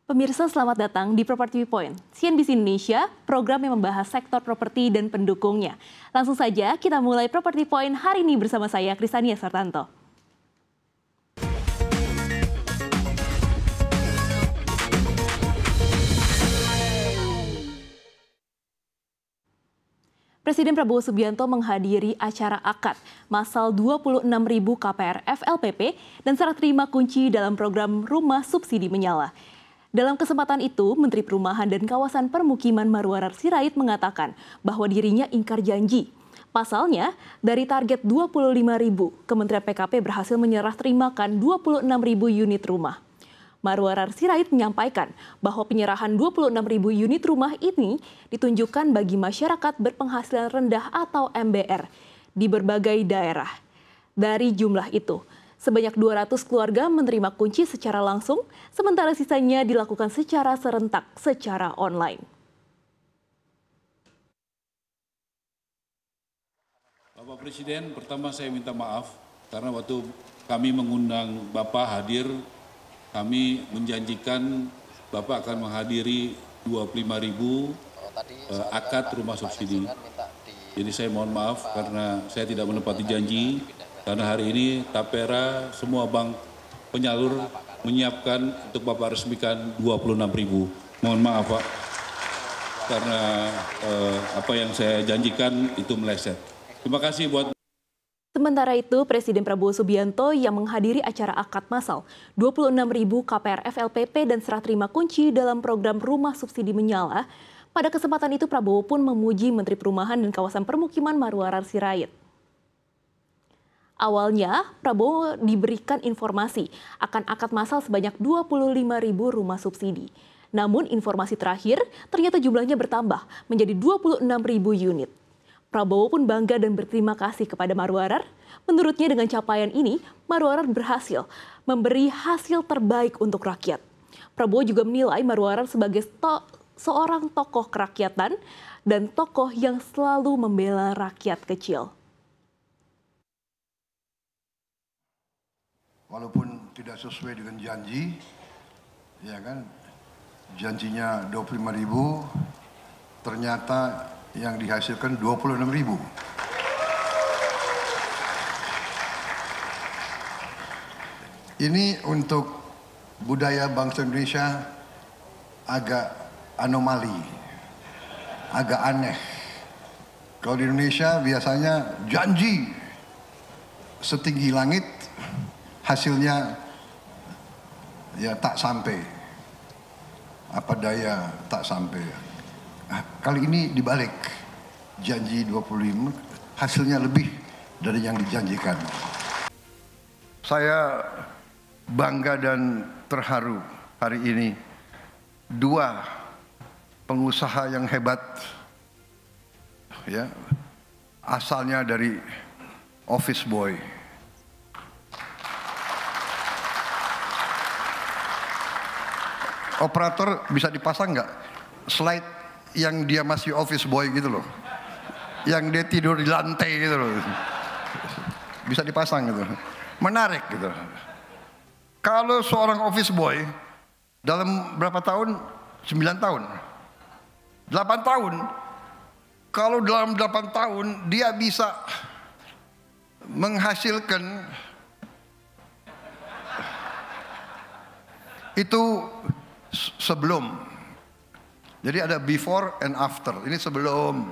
Pemirsa, selamat datang di Property Point, CNBC Indonesia, program yang membahas sektor properti dan pendukungnya. Langsung saja kita mulai Property Point hari ini bersama saya, Krisania Sartanto. Presiden Prabowo Subianto menghadiri acara akad masal 26.000 KPR FLPP dan serah terima kunci dalam program Rumah Subsidi Menyala. Dalam kesempatan itu, Menteri Perumahan dan Kawasan Permukiman Marwarar Sirait mengatakan bahwa dirinya ingkar janji. Pasalnya, dari target 25.000, Kementerian PKP berhasil menyerah terimakan 26.000 unit rumah. Marwarar Sirait menyampaikan bahwa penyerahan 26.000 unit rumah ini ditunjukkan bagi masyarakat berpenghasilan rendah atau MBR di berbagai daerah. Dari jumlah itu, sebanyak 200 keluarga menerima kunci secara langsung, sementara sisanya dilakukan secara serentak secara online. Bapak Presiden, pertama saya minta maaf karena waktu kami mengundang Bapak hadir, kami menjanjikan Bapak akan menghadiri 25.000 akad rumah subsidi. Jadi saya mohon maaf karena saya tidak menepati janji. Karena hari ini Tapera, semua bank penyalur menyiapkan untuk Bapak resmikan 26.000. Mohon maaf Pak, karena apa yang saya janjikan itu meleset. Terima kasih buat. Sementara itu, Presiden Prabowo Subianto yang menghadiri acara akad masal 26.000 KPR FLPP dan serah terima kunci dalam program Rumah Subsidi Menyala. Pada kesempatan itu Prabowo pun memuji Menteri Perumahan dan Kawasan Permukiman Marwarar Sirait. Awalnya, Prabowo diberikan informasi akan akad masal sebanyak 25.000 rumah subsidi. Namun informasi terakhir ternyata jumlahnya bertambah menjadi 26.000 unit. Prabowo pun bangga dan berterima kasih kepada Marwarar. Menurutnya dengan capaian ini, Marwarar berhasil memberi hasil terbaik untuk rakyat. Prabowo juga menilai Marwarar sebagai seorang tokoh kerakyatan dan tokoh yang selalu membela rakyat kecil. Walaupun tidak sesuai dengan janji, ya kan, janjinya 25.000, ternyata yang dihasilkan 26.000. Ini untuk budaya bangsa Indonesia agak anomali, agak aneh. Kalau di Indonesia biasanya janji setinggi langit, hasilnya ya tak sampai, apa daya tak sampai. Nah, kali ini dibalik, janji 25, hasilnya lebih dari yang dijanjikan. Saya bangga dan terharu hari ini, dua pengusaha yang hebat, ya, asalnya dari office boy. Operator bisa dipasang nggak slide yang dia masih office boy gitu loh, yang dia tidur di lantai gitu loh, bisa dipasang gitu, menarik gitu. Kalau seorang office boy dalam berapa tahun? 9 tahun, 8 tahun. Kalau dalam 8 tahun dia bisa menghasilkan itu sebelum. Jadi ada before and after. Ini sebelum.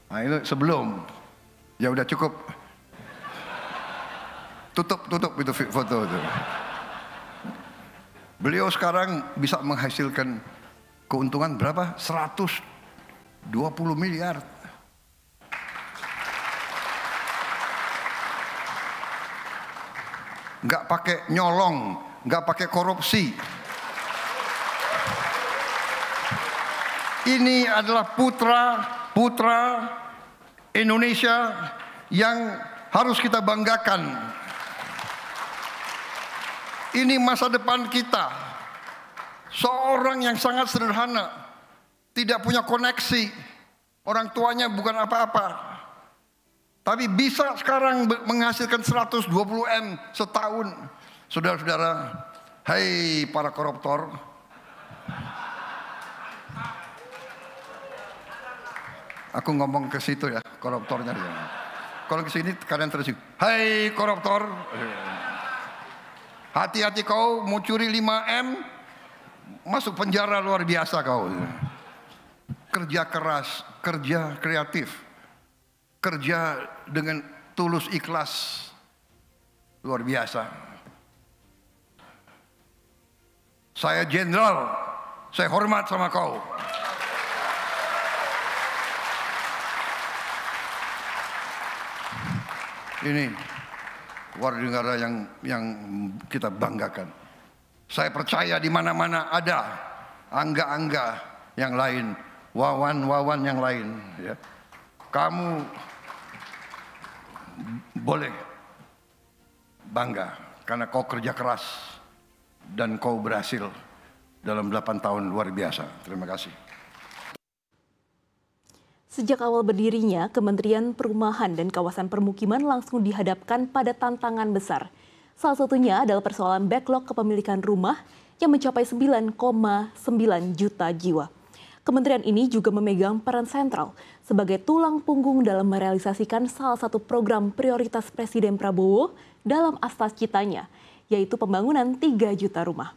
Nah ini sebelum. Ya udah cukup. Tutup itu foto itu. Beliau sekarang bisa menghasilkan keuntungan berapa? 120 miliar. Nggak pakai nyolong, nggak pakai korupsi. Ini adalah putra Indonesia yang harus kita banggakan. Ini masa depan kita. Seorang yang sangat sederhana, tidak punya koneksi, orang tuanya bukan apa-apa. Tapi bisa sekarang menghasilkan 120 M setahun. Saudara-saudara, hai para koruptor, aku ngomong ke situ ya, koruptornya dia. Kalau ke sini kalian terus, hai koruptor, hati-hati kau mau curi 5M, masuk penjara luar biasa kau. Kerja keras, kerja kreatif, kerja dengan tulus ikhlas, luar biasa. Saya jenderal, saya hormat sama kau. Ini warga negara yang kita banggakan. Saya percaya di mana-mana ada angga-angga yang lain, wawan-wawan yang lain. Ya. Kamu boleh bangga karena kau kerja keras dan kau berhasil dalam 8 tahun luar biasa. Terima kasih. Sejak awal berdirinya, Kementerian Perumahan dan Kawasan Permukiman langsung dihadapkan pada tantangan besar. Salah satunya adalah persoalan backlog kepemilikan rumah yang mencapai 9,9 juta jiwa. Kementerian ini juga memegang peran sentral sebagai tulang punggung dalam merealisasikan salah satu program prioritas Presiden Prabowo dalam Astas Citanya, yaitu pembangunan 3 juta rumah.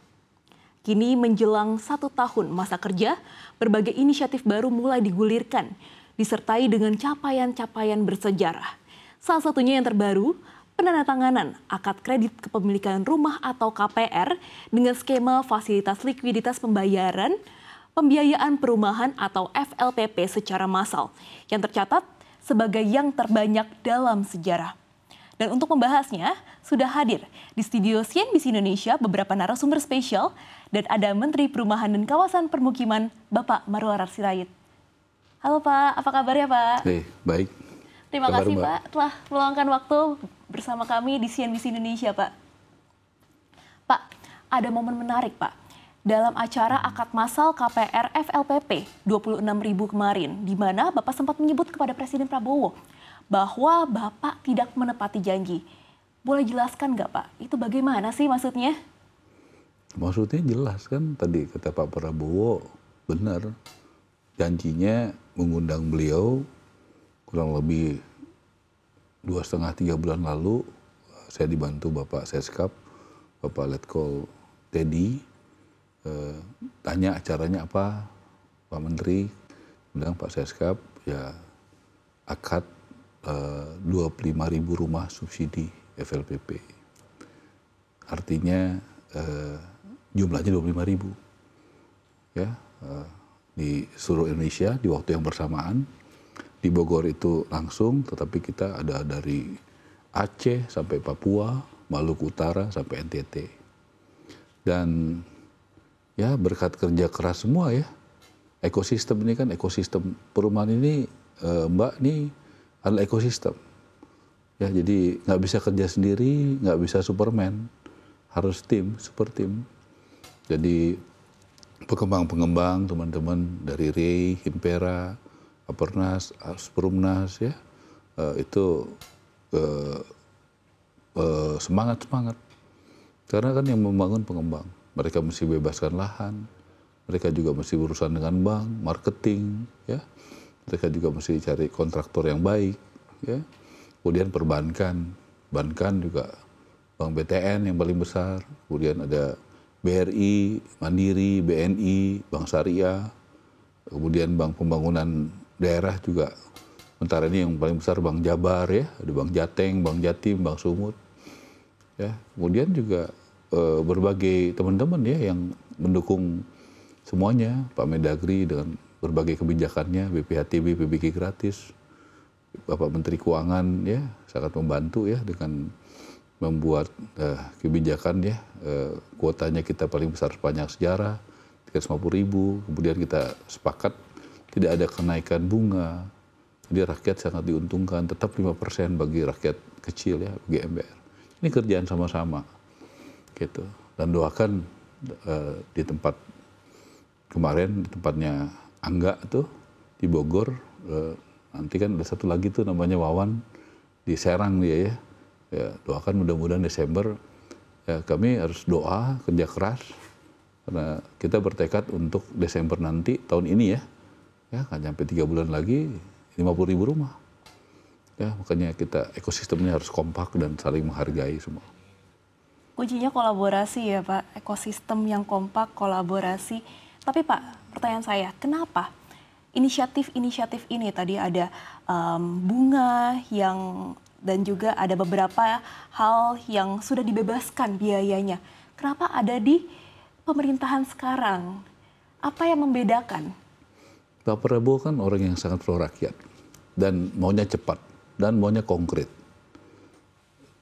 Kini menjelang 1 tahun masa kerja, berbagai inisiatif baru mulai digulirkan, disertai dengan capaian-capaian bersejarah. Salah satunya yang terbaru, penandatanganan akad kredit kepemilikan rumah atau KPR dengan skema fasilitas likuiditas pembiayaan perumahan atau FLPP secara massal, yang tercatat sebagai yang terbanyak dalam sejarah. Dan untuk membahasnya, sudah hadir di studio CNBC Indonesia beberapa narasumber spesial dan ada Menteri Perumahan dan Kawasan Permukiman, Bapak Marwarar Sirait. Halo Pak, apa kabarnya Pak? Baik. Terima kasih Pak telah meluangkan waktu bersama kami di CNBC Indonesia Pak. Pak, ada momen menarik Pak. Dalam acara akad massal KPR FLPP 26.000 kemarin, di mana Bapak sempat menyebut kepada Presiden Prabowo bahwa Bapak tidak menepati janji. Boleh jelaskan nggak Pak, itu bagaimana sih maksudnya? Maksudnya jelas kan, tadi kata Pak Prabowo, benar. Janjinya mengundang beliau kurang lebih 2,5-3 bulan lalu. Saya dibantu Bapak Seskap, Bapak Letkol Teddy, tanya acaranya apa, Pak Menteri, bilang Pak Seskap, ya akad 25.000 rumah subsidi FLPP. Artinya jumlahnya 25.000. Ya, di seluruh Indonesia di waktu yang bersamaan. Di Bogor itu langsung, tetapi kita ada dari Aceh sampai Papua, Maluku Utara sampai NTT. Dan ya berkat kerja keras semua ya. Ekosistem ini kan, ekosistem perumahan ini Mbak, ini adalah ekosistem. Ya, jadi nggak bisa kerja sendiri, nggak bisa Superman, harus tim, super tim. Jadi pengembang-pengembang, teman-teman dari REI, Himpera, Apernas, Asperumnas, ya, itu semangat-semangat. Karena kan yang membangun pengembang, mereka mesti bebaskan lahan, mereka juga mesti berurusan dengan bank, marketing, ya. Mereka juga mesti cari kontraktor yang baik, ya. Kemudian perbankan, juga Bank BTN yang paling besar, kemudian ada BRI, Mandiri, BNI, Bank Syariah, kemudian Bank Pembangunan Daerah juga. Sementara ini yang paling besar Bank Jabar, ya, ada Bank Jateng, Bank Jatim, Bank Sumut, ya. Kemudian juga berbagai teman-teman ya yang mendukung semuanya, Pak Mendagri dengan berbagai kebijakannya, BPHTB, PBG gratis, Bapak Menteri Keuangan ya sangat membantu ya dengan membuat kebijakan ya, kuotanya kita paling besar sepanjang sejarah, 350.000, kemudian kita sepakat tidak ada kenaikan bunga, jadi rakyat sangat diuntungkan, tetap 5% bagi rakyat kecil ya, bagi MBR. Ini kerjaan sama-sama, gitu. Dan doakan di tempat kemarin, di tempatnya Angga tuh, di Bogor, nanti kan ada satu lagi tuh namanya Wawan, di Serang dia ya. Ya, doakan mudah-mudahan Desember Ya, kami harus doa, kerja keras, karena kita bertekad untuk Desember nanti tahun ini ya kan sampai 3 bulan lagi 50.000 rumah. Ya, makanya kita ekosistemnya harus kompak dan saling menghargai semua. Kuncinya kolaborasi ya Pak, ekosistem yang kompak, kolaborasi. Tapi Pak, pertanyaan saya, kenapa inisiatif-inisiatif ini tadi ada bunga yang dan juga ada beberapa hal yang sudah dibebaskan biayanya. Kenapa ada di pemerintahan sekarang? Apa yang membedakan? Pak Prabowo kan orang yang sangat pro rakyat dan maunya cepat dan maunya konkret.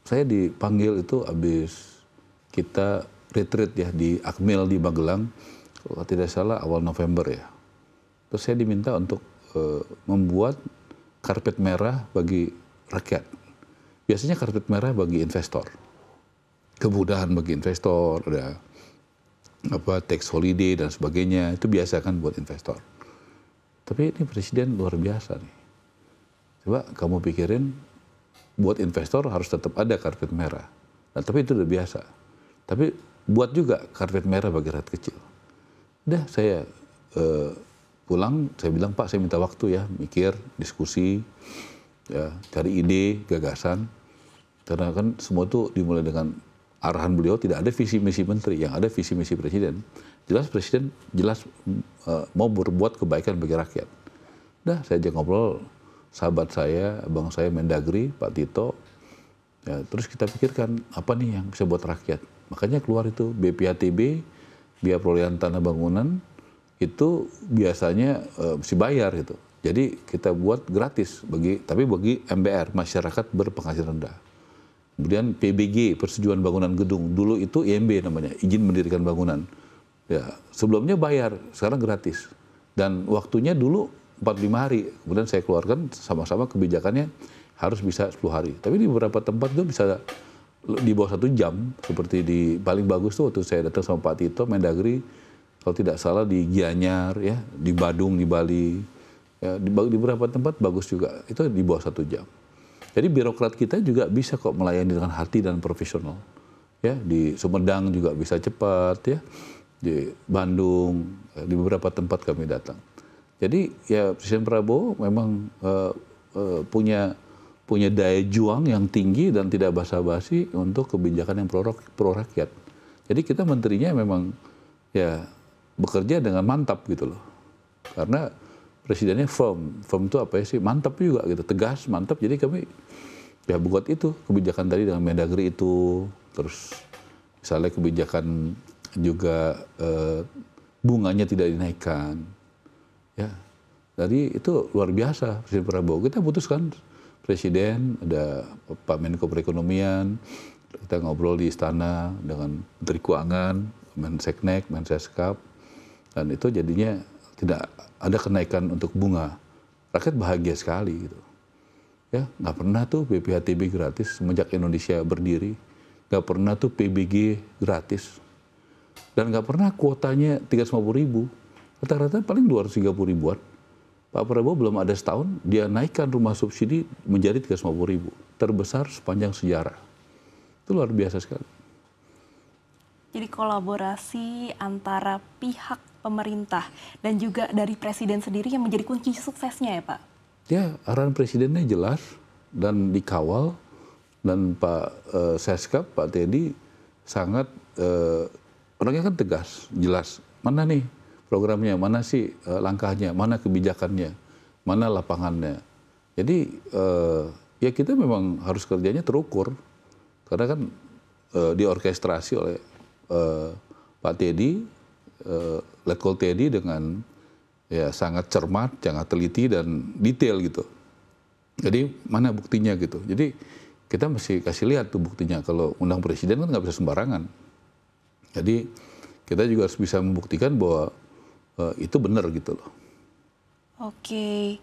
Saya dipanggil itu habis kita retreat ya di Akmil di Magelang, kalau tidak salah awal November ya. Terus saya diminta untuk membuat karpet merah bagi rakyat. Biasanya karpet merah bagi investor. Kemudahan bagi investor, ada tax holiday dan sebagainya, itu biasa kan buat investor. Tapi ini presiden luar biasa nih. Coba kamu pikirin, buat investor harus tetap ada karpet merah. Nah, tapi itu udah biasa. Tapi buat juga karpet merah bagi rakyat kecil. Udah saya pulang, saya bilang Pak saya minta waktu ya, mikir, diskusi, ya, cari ide, gagasan. Karena kan semua itu dimulai dengan arahan beliau, tidak ada visi misi menteri, yang ada visi misi presiden. Jelas presiden mau berbuat kebaikan bagi rakyat. Udah saya ajak ngobrol sahabat saya, abang saya Mendagri, Pak Tito. Ya, terus kita pikirkan apa nih yang bisa buat rakyat. Makanya keluar itu BPATB, biaya perolehan tanah bangunan, itu biasanya mesti bayar gitu. Jadi kita buat gratis tapi bagi MBR, masyarakat berpenghasilan rendah. Kemudian PBG, persetujuan bangunan gedung. Dulu itu IMB namanya, izin mendirikan bangunan. Ya, sebelumnya bayar, sekarang gratis. Dan waktunya dulu 45 hari. Kemudian saya keluarkan sama-sama kebijakannya harus bisa 10 hari. Tapi di beberapa tempat itu bisa di bawah 1 jam. Seperti di paling bagus tuh waktu saya datang sama Pak Tito, Mendagri, kalau tidak salah di Gianyar, ya, di Badung, di Bali. Ya, di beberapa tempat bagus juga. Itu di bawah 1 jam. Jadi birokrat kita juga bisa kok melayani dengan hati dan profesional. Ya, di Sumedang juga bisa cepat, ya. Di Bandung, di beberapa tempat kami datang. Jadi ya Presiden Prabowo memang punya daya juang yang tinggi dan tidak basa-basi untuk kebijakan yang pro rakyat. Jadi kita menterinya memang ya bekerja dengan mantap gitu loh. Karena presidennya firm itu apa ya sih, mantap juga gitu, tegas, mantap. Jadi kami ya buat itu kebijakan tadi dengan Mendagri itu, terus misalnya kebijakan juga bunganya tidak dinaikkan, ya. Jadi itu luar biasa Presiden Prabowo. Kita putuskan Presiden, ada Pak Menko Perekonomian, kita ngobrol di istana dengan Menteri Keuangan, Menseknek, Menseskap, dan itu jadinya tidak ada kenaikan untuk bunga. Rakyat bahagia sekali gitu. Ya, nggak pernah tuh BPHTB gratis semenjak Indonesia berdiri, nggak pernah tuh PBG gratis, dan nggak pernah kuotanya 350.000, rata-rata paling 230 ribuan. Pak Prabowo belum ada setahun dia naikkan rumah subsidi menjadi 350.000, terbesar sepanjang sejarah. Itu luar biasa sekali. Jadi kolaborasi antara pihak pemerintah dan juga dari presiden sendiri yang menjadi kunci suksesnya ya Pak? Ya, arahan presidennya jelas dan dikawal, dan Pak Seskap, Pak Teddy sangat orangnya kan tegas, jelas. Mana nih programnya, mana sih langkahnya, mana kebijakannya, mana lapangannya. Jadi ya kita memang harus kerjanya terukur, karena kan diorkestrasi oleh Pak Teddy, Letkol Teddy dengan ya sangat cermat, sangat teliti dan detail gitu. Jadi mana buktinya gitu. Jadi kita mesti kasih lihat tuh buktinya. Kalau undang presiden kan nggak bisa sembarangan. Jadi kita juga harus bisa membuktikan bahwa itu benar gitu loh. Oke.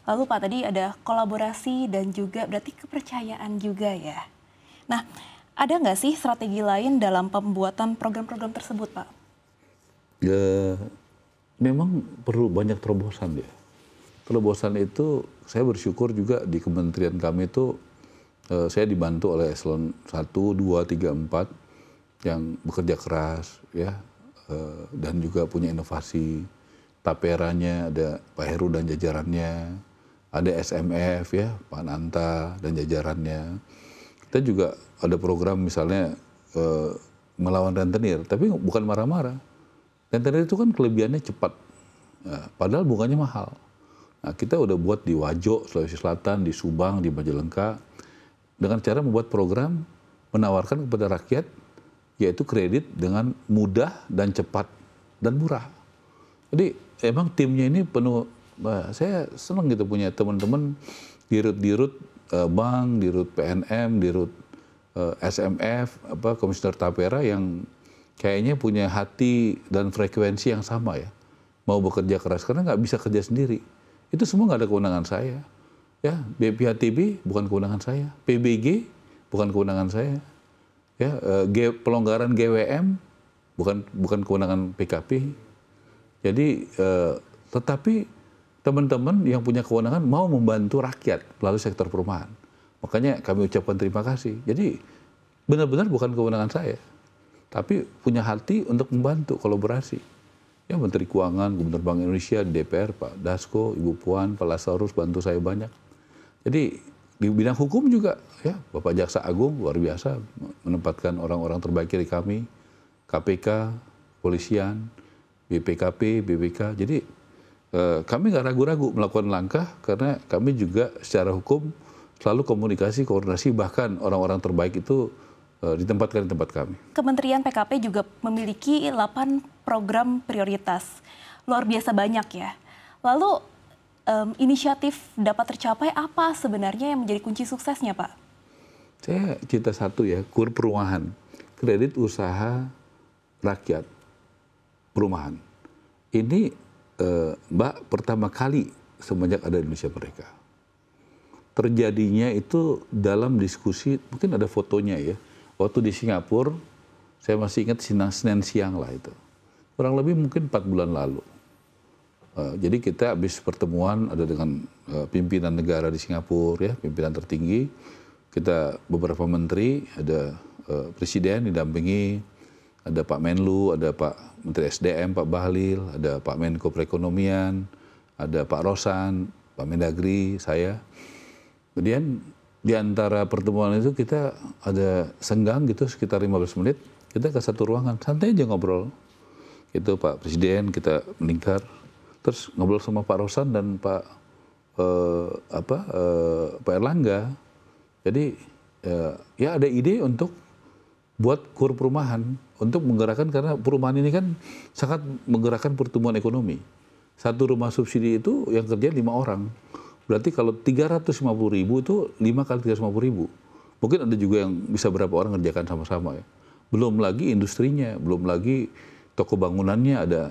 Lalu Pak tadi ada kolaborasi dan juga berarti kepercayaan juga ya. Nah, ada nggak sih strategi lain dalam pembuatan program-program tersebut Pak? Ya, memang perlu banyak terobosan ya. Terobosan itu saya bersyukur juga di kementerian kami itu saya dibantu oleh eselon 1, 2, 3, 4. yang bekerja keras, ya, dan juga punya inovasi. Taperanya ada Pak Heru dan jajarannya, ada SMF ya, Pak Nanta dan jajarannya. Kita juga ada program misalnya melawan rentenir, tapi bukan marah-marah. Rentenir itu kan kelebihannya cepat, padahal bunganya mahal. Nah, kita udah buat di Wajo, Sulawesi Selatan, di Subang, di Majalengka, dengan cara membuat program menawarkan kepada rakyat, yaitu kredit dengan mudah dan cepat dan murah. Jadi emang timnya ini penuh, saya senang gitu punya teman-teman dirut-dirut bank, dirut PNM, dirut SMF, Komisioner Tapera yang kayaknya punya hati dan frekuensi yang sama ya. Mau bekerja keras karena nggak bisa kerja sendiri. Itu semua nggak ada kewenangan saya. Ya, BPHTB bukan kewenangan saya, PBG bukan kewenangan saya. Ya, pelonggaran GWM bukan kewenangan PKP. Jadi, tetapi teman-teman yang punya kewenangan mau membantu rakyat melalui sektor perumahan. Makanya kami ucapkan terima kasih. Jadi, benar-benar bukan kewenangan saya, tapi punya hati untuk membantu kolaborasi. Ya, Menteri Keuangan, Gubernur Bank Indonesia, DPR, Pak Dasko, Ibu Puan, Pak Lazarus bantu saya banyak. Jadi, di bidang hukum juga, ya, Bapak Jaksa Agung luar biasa menempatkan orang-orang terbaik dari kami, KPK, Polisian, BPKP, BPK. Jadi kami nggak ragu-ragu melakukan langkah karena kami juga secara hukum selalu komunikasi, koordinasi, bahkan orang-orang terbaik itu ditempatkan di tempat kami. Kementerian PKP juga memiliki 8 program prioritas. Luar biasa banyak ya. Lalu inisiatif dapat tercapai apa sebenarnya yang menjadi kunci suksesnya, Pak? Saya cita satu ya, KUR perumahan, kredit usaha rakyat perumahan. Ini Mbak pertama kali semenjak ada Indonesia Merdeka. Terjadinya itu dalam diskusi, mungkin ada fotonya ya. Waktu di Singapura, saya masih ingat Senin siang lah itu. Kurang lebih mungkin 4 bulan lalu. Jadi kita habis pertemuan ada dengan pimpinan negara di Singapura ya, pimpinan tertinggi. Kita beberapa menteri, ada presiden didampingi, ada Pak Menlu, ada Pak Menteri SDM, Pak Bahlil, ada Pak Menko Perekonomian, ada Pak Rosan, Pak Mendagri, saya. Kemudian di antara pertemuan itu kita ada senggang gitu sekitar 15 menit, kita ke satu ruangan, santai aja ngobrol. Itu Pak Presiden kita meningkat, terus ngobrol sama Pak Rosan dan Pak Erlangga. Jadi ya ada ide untuk buat KUR perumahan untuk menggerakkan, karena perumahan ini kan sangat menggerakkan pertumbuhan ekonomi. Satu rumah subsidi itu yang kerja 5 orang. Berarti kalau 350.000 itu 5 kali 350.000. Mungkin ada juga yang bisa berapa orang ngerjakan sama-sama ya. Belum lagi industrinya, belum lagi toko bangunannya, ada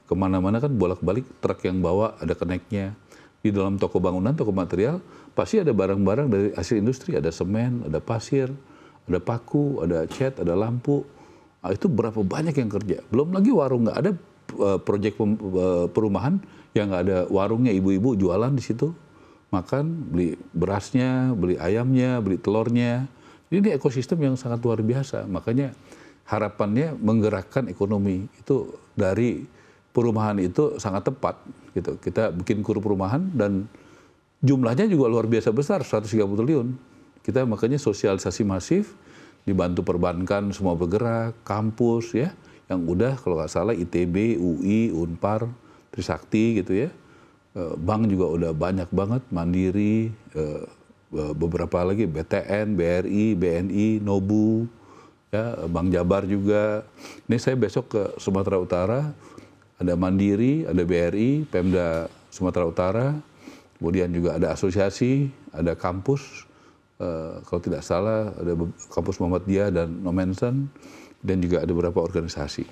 kemana-mana kan bolak-balik truk yang bawa, ada keneknya. Di dalam toko bangunan, toko material, pasti ada barang-barang dari hasil industri, ada semen, ada pasir, ada paku, ada cat, ada lampu. Nah, itu berapa banyak yang kerja. Belum lagi warung, nggak ada proyek perumahan yang nggak ada warungnya, ibu-ibu jualan di situ. Makan, beli berasnya, beli ayamnya, beli telurnya. Ini ekosistem yang sangat luar biasa. Makanya harapannya menggerakkan ekonomi itu dari perumahan itu sangat tepat. Gitu. Kita bikin KUR perumahan dan jumlahnya juga luar biasa besar, 130 triliun. Kita makanya sosialisasi masif, dibantu perbankan semua bergerak, kampus ya, yang udah kalau nggak salah ITB, UI, Unpar, Trisakti gitu ya. Bank juga udah banyak banget, Mandiri, beberapa lagi BTN, BRI, BNI, Nobu, ya, Bank Jabar juga. Ini saya besok ke Sumatera Utara, ada Mandiri, ada BRI, Pemda Sumatera Utara, kemudian juga ada asosiasi, ada kampus. Kalau tidak salah ada kampus Muhammadiyah dan Nomensen, dan juga ada beberapa organisasi.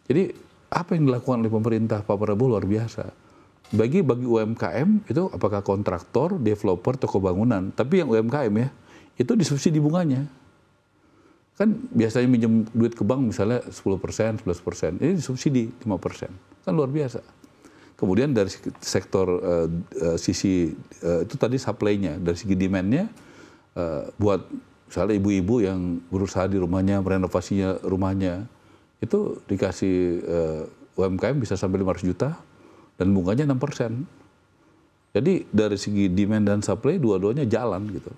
Jadi apa yang dilakukan oleh pemerintah Pak Prabowo luar biasa. Bagi UMKM itu apakah kontraktor, developer, toko bangunan, tapi yang UMKM ya itu disubsidi bunganya. Kan biasanya minjem duit ke bank misalnya 10%, 11%, ini disubsidi 5%, kan luar biasa. Kemudian dari sektor sisi itu tadi supply-nya, dari segi demand-nya, buat misalnya ibu-ibu yang berusaha di rumahnya, merenovasinya rumahnya, itu dikasih UMKM bisa sampai 500 juta dan bunganya 6%. Jadi dari segi demand dan supply dua-duanya jalan gitu.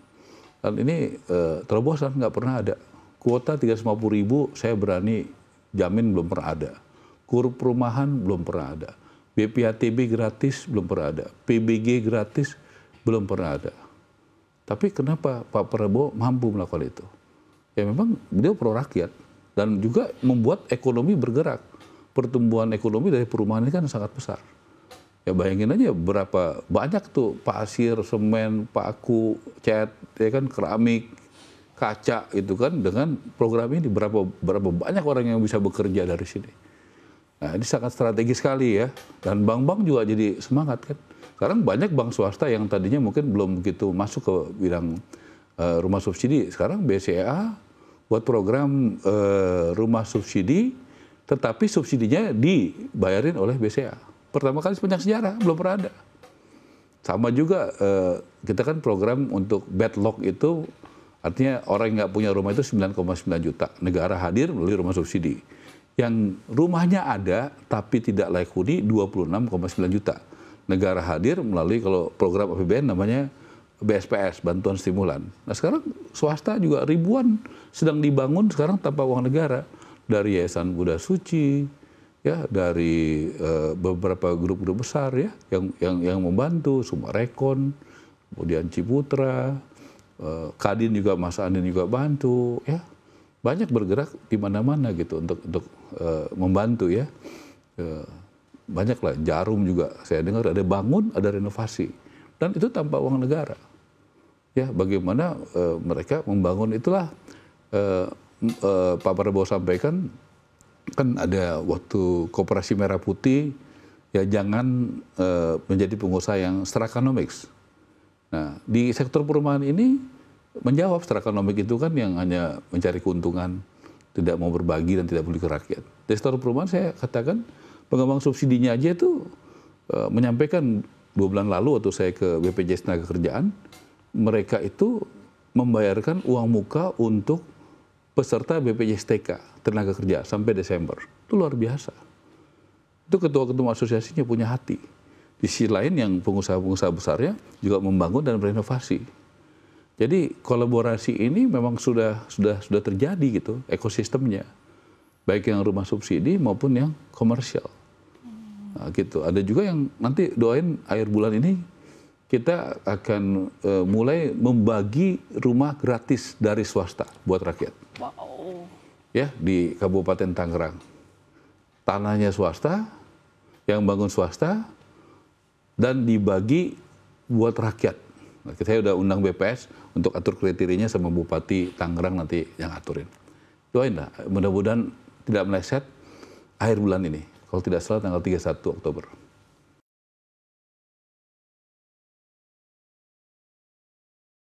Dan ini terobosan nggak pernah ada. Kuota 350.000 saya berani jamin belum pernah ada. KUR perumahan belum pernah ada. BPHTB gratis belum pernah ada. PBG gratis belum pernah ada. Tapi kenapa Pak Prabowo mampu melakukan itu? Ya memang beliau pro rakyat dan juga membuat ekonomi bergerak. Pertumbuhan ekonomi dari perumahan ini kan sangat besar. Ya bayangin aja berapa banyak tuh pasir, semen, paku, cat, ya kan keramik, kaca itu kan dengan program ini berapa banyak orang yang bisa bekerja dari sini. Nah ini sangat strategis sekali ya, dan bank-bank juga jadi semangat kan. Sekarang banyak bank swasta yang tadinya mungkin belum begitu masuk ke bidang rumah subsidi. Sekarang BCA buat program rumah subsidi, tetapi subsidinya dibayarin oleh BCA. Pertama kali sepanjang sejarah, belum pernah ada. Sama juga kita kan program untuk backlog itu, artinya orang yang nggak punya rumah itu 9,9 juta. Negara hadir melalui rumah subsidi. Yang rumahnya ada tapi tidak layak huni 26,9 juta. Negara hadir melalui kalau program APBN namanya BSPS, bantuan stimulan. Nah sekarang swasta juga ribuan sedang dibangun sekarang tanpa uang negara. Dari Yayasan Buddha Suci, ya dari beberapa grup-grup besar ya yang membantu, Sumarekon, kemudian Ciputra, Kadin juga, Mas Andin juga bantu, ya banyak bergerak di mana-mana gitu untuk membantu ya. Banyak lah, Jarum juga saya dengar ada bangun, ada renovasi, dan itu tanpa uang negara. Ya bagaimana mereka membangun itulah Pak Prabowo sampaikan. Kan ada waktu Koperasi Merah Putih, ya jangan menjadi pengusaha yang stratekonomics. Nah, di sektor perumahan ini menjawab stratekonomik itu kan yang hanya mencari keuntungan, tidak mau berbagi dan tidak peduli ke rakyat. Di sektor perumahan saya katakan pengembang subsidinya aja itu menyampaikan 2 bulan lalu waktu saya ke BPJS Tenagakerjaan, mereka itu membayarkan uang muka untuk peserta BPJS TK tenaga kerja sampai Desember. Itu luar biasa. Itu ketua-ketua asosiasinya punya hati. Di sisi lain yang pengusaha-pengusaha besarnya juga membangun dan berenovasi. Jadi kolaborasi ini memang sudah terjadi gitu ekosistemnya. Baik yang rumah subsidi maupun yang komersial. Nah, gitu. Ada juga yang nanti doain akhir bulan ini kita akan mulai membagi rumah gratis dari swasta buat rakyat. Wow. Ya, di Kabupaten Tangerang. Tanahnya swasta, yang bangun swasta, dan dibagi buat rakyat. Nah, saya udah undang BPS untuk atur kriterianya sama Bupati Tangerang nanti yang aturin. Doain lah, mudah-mudahan tidak meleset akhir bulan ini. Kalau tidak salah tanggal 31 Oktober.